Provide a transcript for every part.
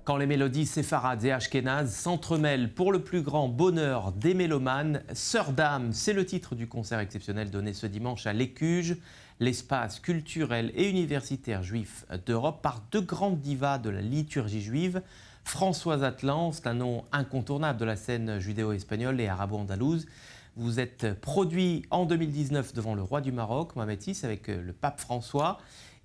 Quand les mélodies séfarades et ashkénazes s'entremêlent pour le plus grand bonheur des mélomanes, Sœurs d'âme, c'est le titre du concert exceptionnel donné ce dimanche à l'Écuge, l'espace culturel et universitaire juif d'Europe, par deux grandes divas de la liturgie juive. Françoise Atlan, c'est un nom incontournable de la scène judéo-espagnole et arabo-andalouse. Vous êtes produit en 2019 devant le roi du Maroc, Mohamed VI, avec le pape François.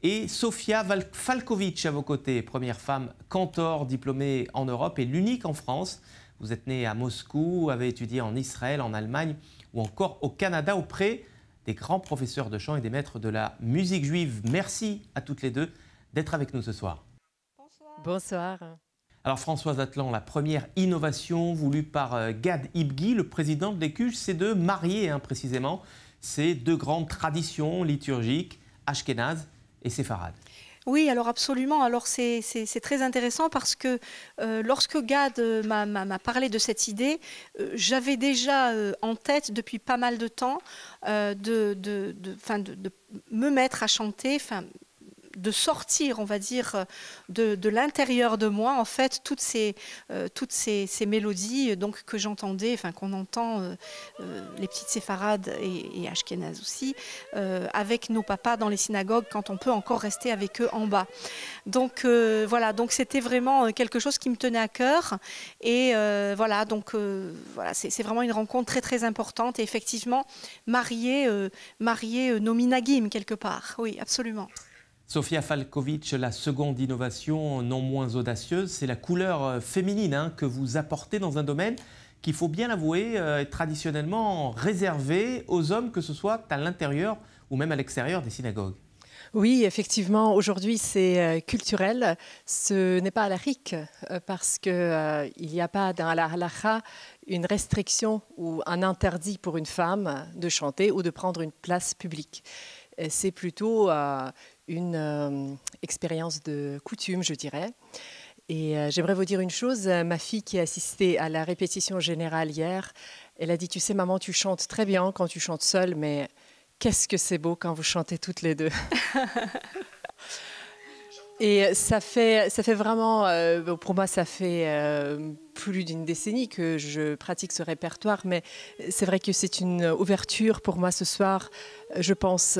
Et Sofia Falkovic à vos côtés, première femme cantor diplômée en Europe et l'unique en France. Vous êtes née à Moscou, avez étudié en Israël, en Allemagne ou encore au Canada auprès des grands professeurs de chant et des maîtres de la musique juive. Merci à toutes les deux d'être avec nous ce soir. Bonsoir. Alors Françoise Atlan, la première innovation voulue par Gad Ibgi, le président de l'Écuge, c'est de marier précisément ces deux grandes traditions liturgiques, ashkénazes et séfarades. Oui, alors absolument. Alors c'est très intéressant parce que lorsque Gad m'a parlé de cette idée, j'avais déjà en tête depuis pas mal de temps de me mettre à chanter, de sortir, on va dire, de l'intérieur de moi, en fait, toutes ces mélodies donc, que j'entendais, qu'on entend, les petites séfarades et ashkénazes aussi, avec nos papas dans les synagogues, quand on peut encore rester avec eux en bas. Donc voilà, donc c'était vraiment quelque chose qui me tenait à cœur. Et voilà, donc voilà, c'est vraiment une rencontre très très importante. Et effectivement, marier nos minagim quelque part. Oui, absolument. Sofia Falkovic, la seconde innovation non moins audacieuse, c'est la couleur féminine que vous apportez dans un domaine qu'il faut bien l'avouer est traditionnellement réservé aux hommes, que ce soit à l'intérieur ou même à l'extérieur des synagogues. Oui, effectivement, aujourd'hui c'est culturel, ce n'est pas halakhique parce qu'il n'y a pas dans la halakha une restriction ou un interdit pour une femme de chanter ou de prendre une place publique. C'est plutôt une expérience de coutume, je dirais. Et j'aimerais vous dire une chose, ma fille qui a assisté à la répétition générale hier, elle a dit, tu sais maman, tu chantes très bien quand tu chantes seule, mais qu'est-ce que c'est beau quand vous chantez toutes les deux. Et ça fait vraiment, pour moi, ça fait plus d'une décennie que je pratique ce répertoire, mais c'est vrai que c'est une ouverture pour moi ce soir, je pense,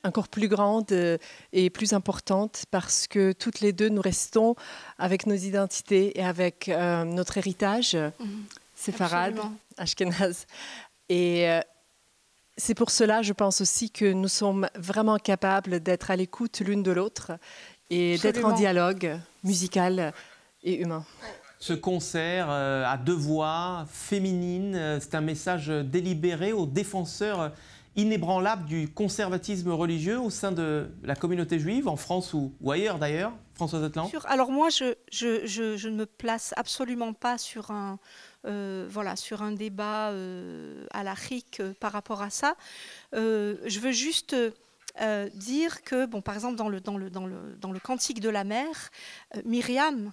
encore plus grande et plus importante, parce que toutes les deux, nous restons avec nos identités et avec notre héritage, séfarade, ashkénaze. Et c'est pour cela, je pense aussi, que nous sommes vraiment capables d'être à l'écoute l'une de l'autre et d'être en dialogue musical et humain. Ce concert à deux voix féminines, c'est un message délibéré aux défenseurs inébranlables du conservatisme religieux au sein de la communauté juive, en France ou ailleurs d'ailleurs. Françoise Atlan. Alors moi, je ne me place absolument pas sur un, sur un débat halakhique par rapport à ça. Je veux juste dire que, bon, par exemple, dans le Cantique de la mer, Myriam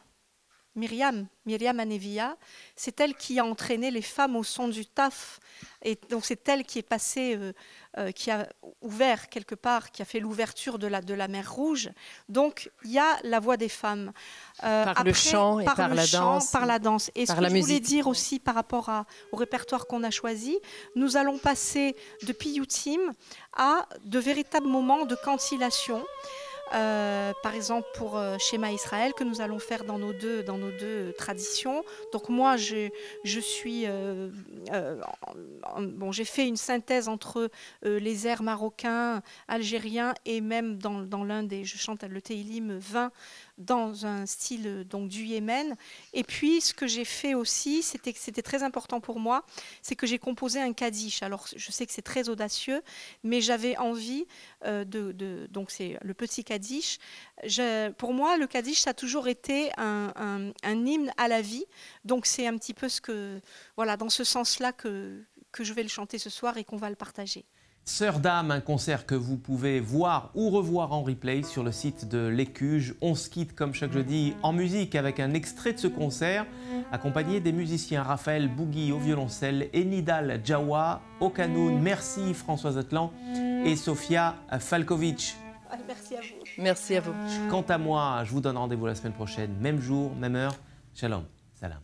Hanevia, c'est elle qui a entraîné les femmes au son du taf. Et donc c'est elle qui est passée, qui a ouvert quelque part, qui a fait l'ouverture de la mer Rouge. Donc il y a la voix des femmes. Par le chant et par la danse. Par la danse. Et ce que je voulais dire aussi par rapport au répertoire qu'on a choisi, nous allons passer depuis Youtim à de véritables moments de cantillation. Par exemple pour Shema Israël que nous allons faire dans nos deux traditions. Donc moi j'ai fait une synthèse entre les airs marocains, algériens et même dans l'un des, je chante le Teilim 20 dans un style donc du Yémen. Et puis ce que j'ai fait aussi, c'était très important pour moi, c'est que j'ai composé un kaddish. Alors je sais que c'est très audacieux, mais j'avais envie donc c'est le petit kaddish. Pour moi, le kaddish, ça a toujours été un hymne à la vie. Donc c'est un petit peu dans ce sens-là que je vais le chanter ce soir et qu'on va le partager. Sœurs d'âme, un concert que vous pouvez voir ou revoir en replay sur le site de l'Écuge. On se quitte comme chaque jeudi en musique avec un extrait de ce concert, accompagné des musiciens Raphaël Bougui au violoncelle et Nidal Djawa au kanoun. Merci Françoise Atlan et Sofia Falkovic. Merci à vous. Merci à vous. Quant à moi, je vous donne rendez-vous la semaine prochaine, même jour, même heure. Shalom, salam.